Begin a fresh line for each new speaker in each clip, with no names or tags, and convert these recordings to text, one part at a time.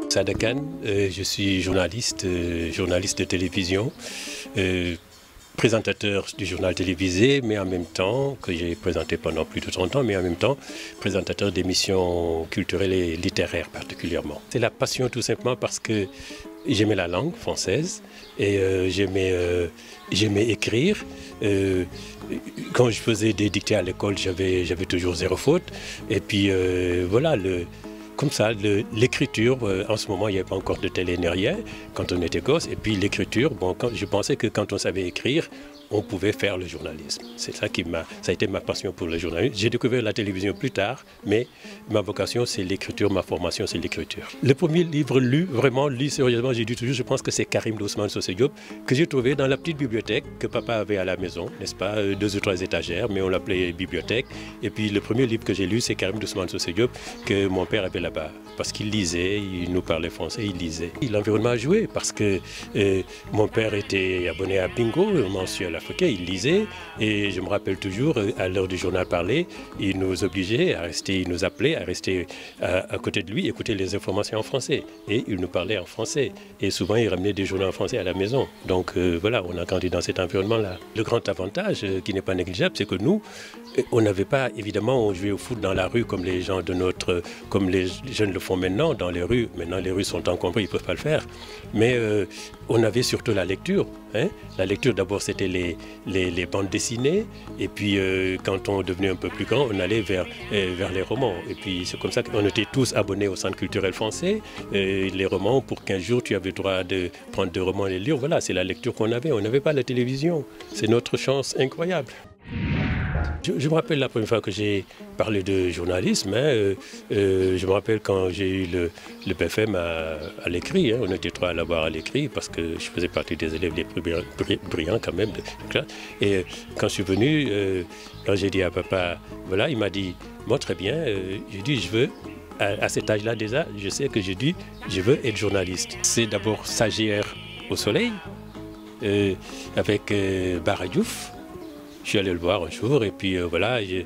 Sada Kane, je suis journaliste, journaliste de télévision, présentateur du journal télévisé, mais en même temps, que j'ai présenté pendant plus de 30 ans, mais en même temps, présentateur d'émissions culturelles et littéraires particulièrement. C'est la passion tout simplement parce que j'aimais la langue française et j'aimais écrire. Quand je faisais des dictées à l'école, j'avais toujours 0 faute. Et puis voilà, comme ça, l'écriture, en ce moment, il n'y avait pas encore de télé ni rien quand on était gosse. Et puis l'écriture, bon, je pensais que quand on savait écrire, on pouvait faire le journalisme. C'est ça ça a été ma passion pour le journalisme. J'ai découvert la télévision plus tard, mais ma vocation, c'est l'écriture, ma formation, c'est l'écriture. Le premier livre lu, vraiment lu sérieusement, j'ai dit toujours, je pense que c'est Karim d'Ousmane Socé Diop, que j'ai trouvé dans la petite bibliothèque que papa avait à la maison, n'est-ce pas, 2 ou 3 étagères, mais on l'appelait bibliothèque. Et puis le premier livre que j'ai lu, c'est Karim d'Ousmane Socé Diop, que mon père avait là-bas, parce qu'il lisait, il nous parlait français, il lisait. L'environnement a joué, parce que mon père était abonné à Bingo, mensuel africain, il lisait, et je me rappelle toujours, à l'heure du journal parlé, il nous obligeait à rester, il nous appelait à rester à côté de lui, écouter les informations en français. Et il nous parlait en français. Et souvent, il ramenait des journaux en français à la maison. Donc voilà, on a grandi dans cet environnement-là. Le grand avantage, qui n'est pas négligeable, c'est que nous, on n'avait pas, évidemment, on jouait au foot dans la rue comme les gens de comme les jeunes le font maintenant, dans les rues. Maintenant, les rues sont encombrées, ils ne peuvent pas le faire. Mais on avait surtout la lecture. Hein. La lecture, d'abord, c'était les bandes dessinées. Et puis, quand on devenait un peu plus grand, on allait vers les romans. Et puis, c'est comme ça qu'on était tous abonnés au Centre culturel français. Les romans, pour 15 jours, tu avais le droit de prendre 2 romans et les lire. Voilà, c'est la lecture qu'on avait. On n'avait pas la télévision. C'est notre chance incroyable. Je me rappelle la première fois que j'ai parlé de journalisme. Hein, je me rappelle quand j'ai eu le BFM à l'écrit. Hein, on était 3 à l'avoir à l'écrit parce que je faisais partie des élèves les plus brillants quand même de classe. Et quand je suis venu, quand j'ai dit à papa, voilà, il m'a dit, moi très bien, j'ai dit, je veux, à cet âge-là déjà, je sais que j'ai dit, je veux être journaliste. C'est d'abord stagiaire au Soleil, avec Bara Diouf. Je suis allé le voir un jour et puis voilà, je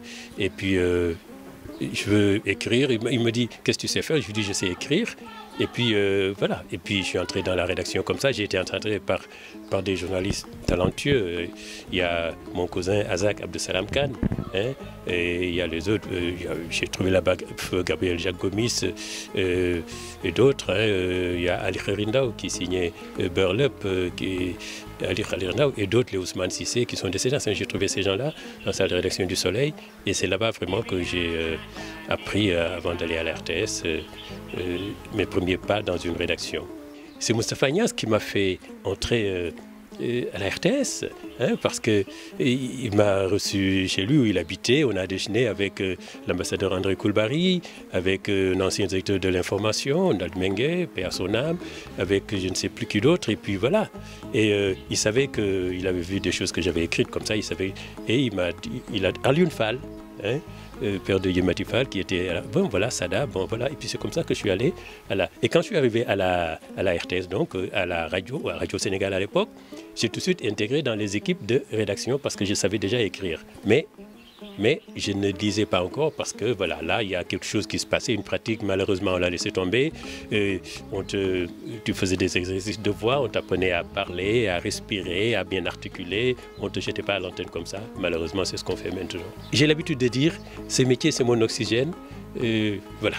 veux écrire. Il me dit, qu'est-ce que tu sais faire? Je lui dis, je sais écrire. Et puis voilà, et puis je suis entré dans la rédaction comme ça. J'ai été encadré par des journalistes talentueux. Il y a mon cousin Azak Abdesalam Khan, hein, et il y a les autres. J'ai trouvé là-bas Gabriel Jacques Gomis et d'autres. Hein. Il y a Ali Kherindao qui signait Burlup, Ali Kherindao et d'autres, les Ousmane Sissé qui sont décédés. J'ai trouvé ces gens-là dans la salle de rédaction du Soleil. Et c'est là-bas vraiment que j'ai appris, avant d'aller à la RTS, mes premiers pas dans une rédaction. C'est Moustapha Agnès qui m'a fait entrer à la RTS, hein, parce qu'il m'a reçu chez lui où il habitait. On a déjeuné avec l'ambassadeur André Koulbari, avec un ancien directeur de l'information, Ndad Mengue, paix à son âme, avec je ne sais plus qui d'autre, et puis voilà. Et il savait qu'il avait vu des choses que j'avais écrites comme ça, il savait, et il a Alioune Fall, hein, père de Yemati Fall, qui était là. Bon voilà, Sada, bon voilà, et puis c'est comme ça que je suis allé Et quand je suis arrivé à la RTS, donc à la Radio Sénégal à l'époque, j'ai tout de suite intégré dans les équipes de rédaction parce que je savais déjà écrire. Mais je ne lisais pas encore parce que voilà, là il y a quelque chose qui se passait, une pratique, malheureusement on l'a laissé tomber. Tu faisais des exercices de voix, on t'apprenait à parler, à respirer, à bien articuler, on ne te jetait pas à l'antenne comme ça. Malheureusement c'est ce qu'on fait maintenant. J'ai l'habitude de dire, ce métier c'est mon oxygène, voilà,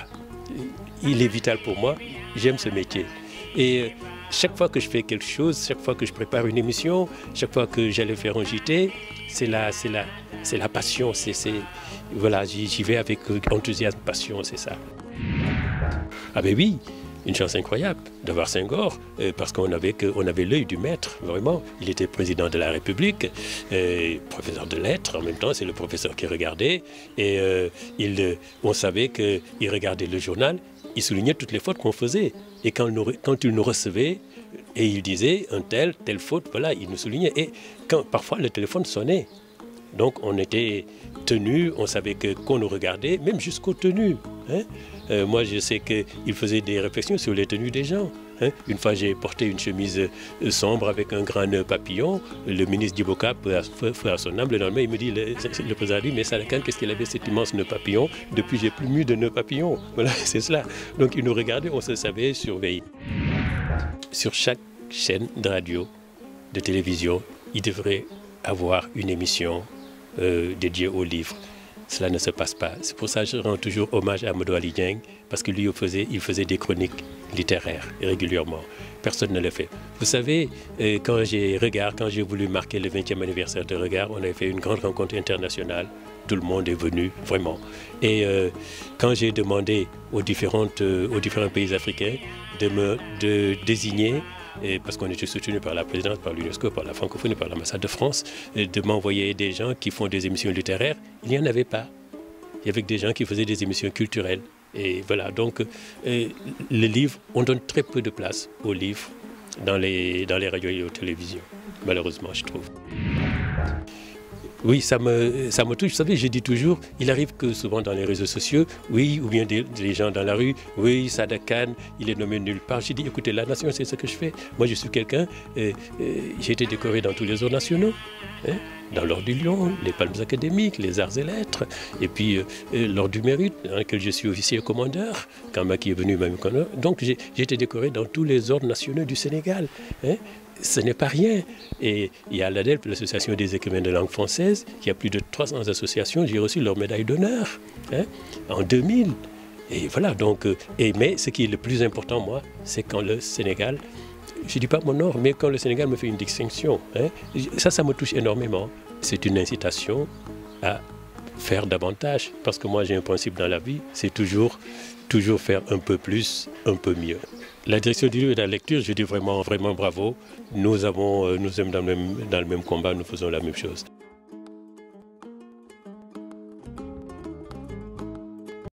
il est vital pour moi, j'aime ce métier. Et chaque fois que je fais quelque chose, chaque fois que je prépare une émission, chaque fois que j'allais faire un JT, c'est la passion, voilà, j'y vais avec enthousiasme, passion, c'est ça. Ah ben oui, une chance incroyable d'avoir Senghor, parce qu'on avait l'œil du maître, vraiment. Il était président de la République, professeur de lettres, en même temps, c'est le professeur qui regardait, et on savait qu'il regardait le journal, il soulignait toutes les fautes qu'on faisait. Et quand il nous recevait, et il disait telle faute, voilà, il nous soulignait. Et parfois le téléphone sonnait. Donc on était tenus, on savait qu'on nous regardait, même jusqu'aux tenues. Hein. Moi je sais qu'il faisait des réflexions sur les tenues des gens. Hein. Une fois, j'ai porté une chemise sombre avec un grand nœud papillon. Le ministre Djiboka, frère son âme, le lendemain, il me dit, le président dit, mais Sadakan, qu'est-ce qu'il avait cet immense nœud papillon? Depuis, j'ai plus mis de nœud papillon. Voilà, c'est cela. Donc, il nous regardait, on se savait surveiller. Sur chaque chaîne de radio, de télévision, il devrait avoir une émission dédiée aux livres. Cela ne se passe pas. C'est pour ça que je rends toujours hommage à Amadou Ali Dieng, parce que lui, il faisait des chroniques littéraires régulièrement. Personne ne le fait. Vous savez, quand j'ai voulu marquer le 20e anniversaire de Regard, on avait fait une grande rencontre internationale. Tout le monde est venu, vraiment. Et quand j'ai demandé aux différents pays africains de désigner, parce qu'on était soutenu par la présidence, par l'UNESCO, par la francophonie, par l'ambassade de France, de m'envoyer des gens qui font des émissions littéraires, il n'y en avait pas. Il y avait des gens qui faisaient des émissions culturelles. Et voilà, donc le livre, on donne très peu de place aux livres dans les radios et aux télévisions, malheureusement, je trouve. Oui, ça me touche. Vous savez, je dis toujours, il arrive que souvent dans les réseaux sociaux, oui, ou bien des gens dans la rue, oui, Sadakan, il est nommé nulle part. J'ai dit, écoutez, la nation, c'est ce que je fais. Moi, je suis quelqu'un, j'ai été décoré dans tous les ordres nationaux, hein, dans l'ordre du Lion, les palmes académiques, les arts et lettres, et puis l'ordre du mérite, dans lequel je suis officier commandeur, quand Macky est venu même. Donc, j'ai été décoré dans tous les ordres nationaux du Sénégal. Hein. Ce n'est pas rien. Et il y a l'ADELP, l'Association des écrivains de langue française, qui a plus de 300 associations. J'ai reçu leur médaille d'honneur en 2000. Et voilà, donc, mais ce qui est le plus important, moi, c'est quand le Sénégal, je ne dis pas mon ordre, mais quand le Sénégal me fait une distinction, ça me touche énormément. C'est une incitation à faire davantage. Parce que moi, j'ai un principe dans la vie, c'est toujours faire un peu plus, un peu mieux. La direction du livre et de la lecture, je dis vraiment, vraiment bravo. Nous sommes dans le même combat, nous faisons la même chose.